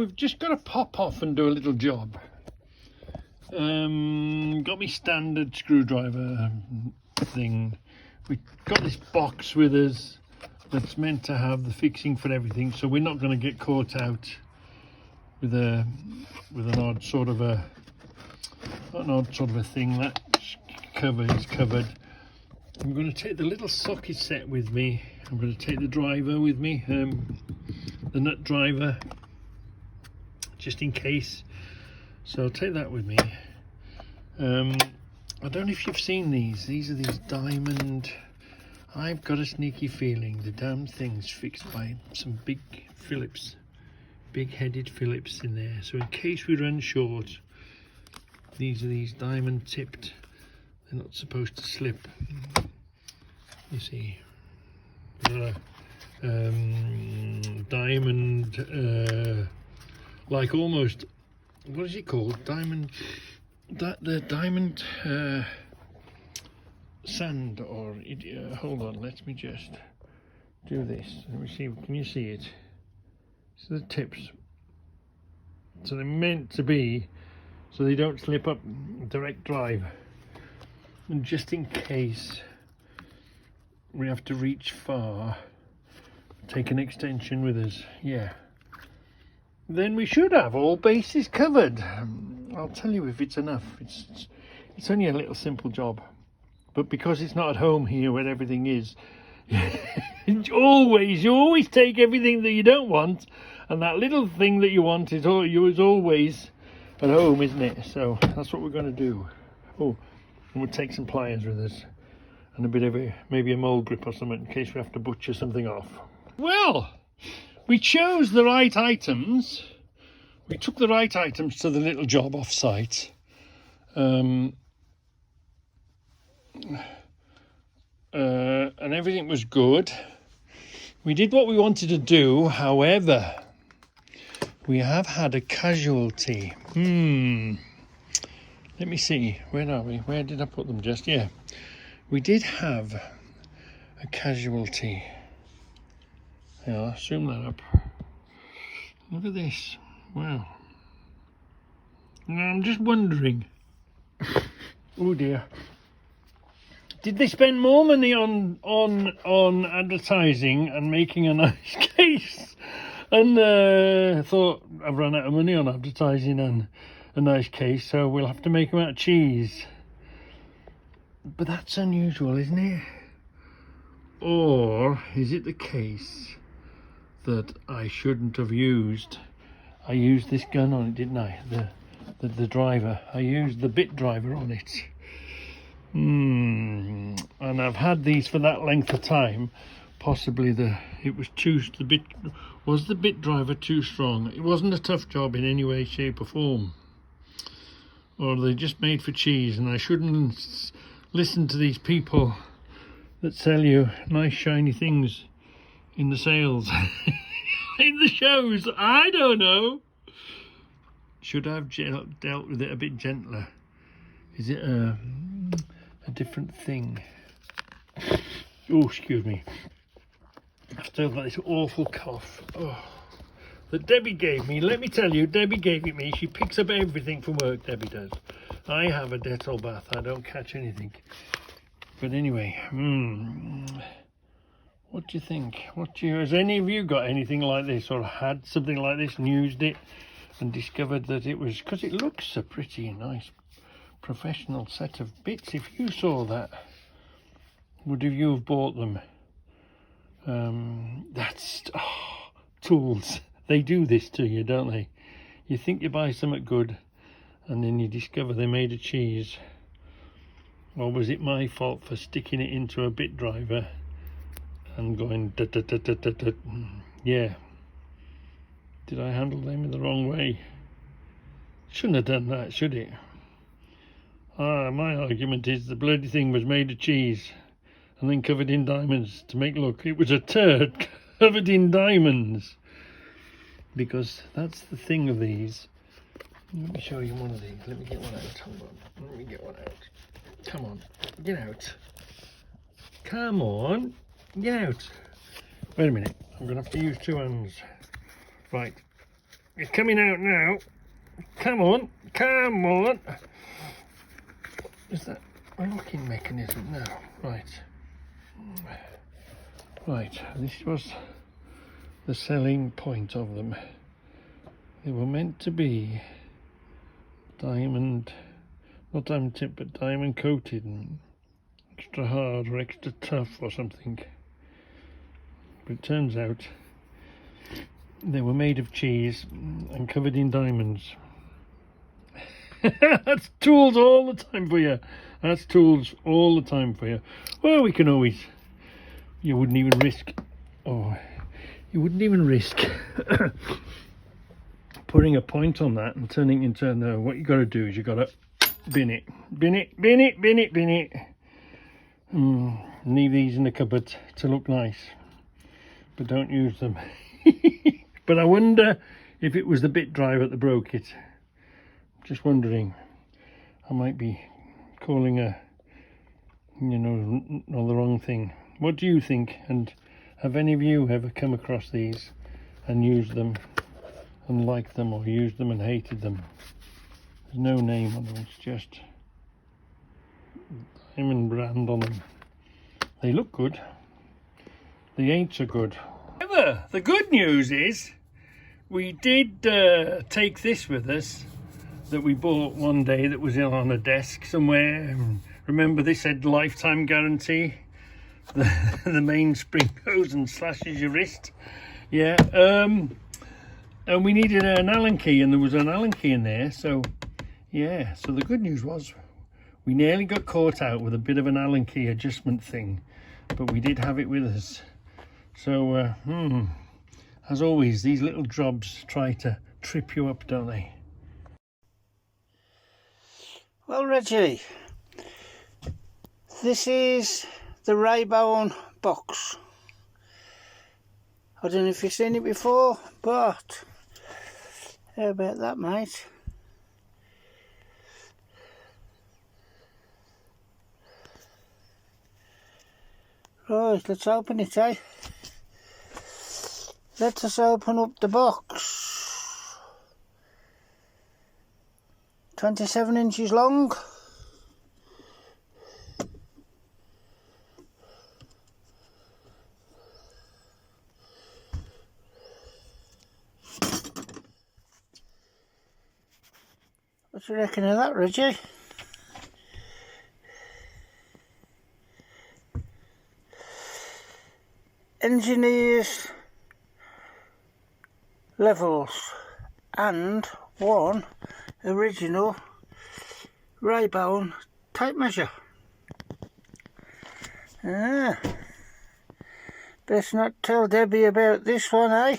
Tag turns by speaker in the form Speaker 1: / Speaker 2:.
Speaker 1: We've just got to pop off and do a little job. Got me standard screwdriver thing. We got this box with us that's meant to have the fixing for everything, so we're not going to get caught out with an odd sort of a thing that's covered. I'm going to take the little socket set with me. I'm going to take the driver with me, the nut driver, just in case. So I'll take that with me. I don't know if you've seen these. These are these diamond. I've got a sneaky feeling the damn thing's fixed by some big Phillips, big-headed Phillips in there. So in case we run short, these are these diamond tipped. They're not supposed to slip. You see, diamond, like almost, what is it called? Diamond, the diamond sand, or hold on, let me just do this. Let me see, can you see it? So the tips, so they're meant to be, so they don't slip up direct drive. And just in case we have to reach far, take an extension with us, yeah. Then we should have all bases covered. I'll tell you if it's enough. It's only a little simple job, but because it's not at home here where everything is, you always take everything that you don't want, and that little thing that you want is always at home, isn't it? So that's what we're going to do. Oh, and we'll take some pliers with us and a bit of maybe a mold grip or something in case we have to butcher something off. Well, we chose the right items. We took the right items to the little job off site. And everything was good. We did what we wanted to do. However, we have had a casualty. Let me see. Where are we? Where did I put them? Just, yeah. We did have a casualty. Yeah, I'll zoom that up. Look at this. Wow. Now I'm just wondering. Oh dear. Did they spend more money on advertising and making a nice case? And thought, I've run out of money on advertising and a nice case, so we'll have to make them out of cheese. But that's unusual, isn't it? Or is it the case that I shouldn't have used? I used this gun on it, didn't I? The driver. I used the bit driver on it. And I've had these for that length of time. Possibly was the bit driver too strong? It wasn't a tough job in any way, shape or form. Or they just made for cheese, and I shouldn't listen to these people that sell you nice shiny things in the sales, in the shows. I don't know. Should I have dealt with it a bit gentler? Is it a different thing? Oh, excuse me. I've still got this awful cough. Oh, that Debbie gave me. Let me tell you, Debbie gave it me. She picks up everything from work, Debbie does. I have a Dettol bath. I don't catch anything. But anyway, what do you think? Has any of you got anything like this, or had something like this and used it and discovered that it was, because it looks a pretty nice professional set of bits. If you saw that, would you have bought them? That's tools. They do this to you, don't they? You think you buy something good, and then you discover they made of cheese. Or was it my fault for sticking it into a bit driver and going da da da da da da? Yeah. Did I handle them in the wrong way? Shouldn't have done that, should it? My argument is the bloody thing was made of cheese and then covered in diamonds to make look. It was a turd covered in diamonds. Because that's the thing of these. Let me show you one of these. Let me get one out. Hold on. Let me get one out. Come on. Get out. Come on. Get out. Wait a minute. I'm going to have to use two hands. Right. It's coming out now. Come on, come on. Is that a locking mechanism now? Right. Right, this was the selling point of them. They were meant to be diamond, not diamond tip, but diamond coated and extra hard or extra tough or something. But it turns out they were made of cheese and covered in diamonds. That's tools all the time for you. That's tools all the time for you. Well, we can always, you wouldn't even risk putting a point on that and turning it into, no, what you got to do is you got to bin it. Leave these in the cupboard to look nice, but don't use them. But I wonder if it was the bit driver that broke it. Just wondering. I might be calling the wrong thing. What do you think? And have any of you ever come across these and used them and liked them, or used them and hated them? There's no name on them, it's just diamond brand on them. They look good. They ain't so good. However, the good news is we did take this with us that we bought one day that was on a desk somewhere. Remember, this had lifetime guarantee. The mainspring goes and slashes your wrist. Yeah. And we needed an Allen key, and there was an Allen key in there. So yeah, so the good news was we nearly got caught out with a bit of an Allen key adjustment thing, but we did have it with us. So as always, these little jobs try to trip you up, don't they?
Speaker 2: Well, Reggie, this is the Raybone box. I don't know if you've seen it before, but how about that, mate? Right, let's open it, eh? Let us open up the box. 27 inches long. What do you reckon of that, Reggie? Engineers levels and one original Raybone tape measure. Best not tell Debbie about this one, eh?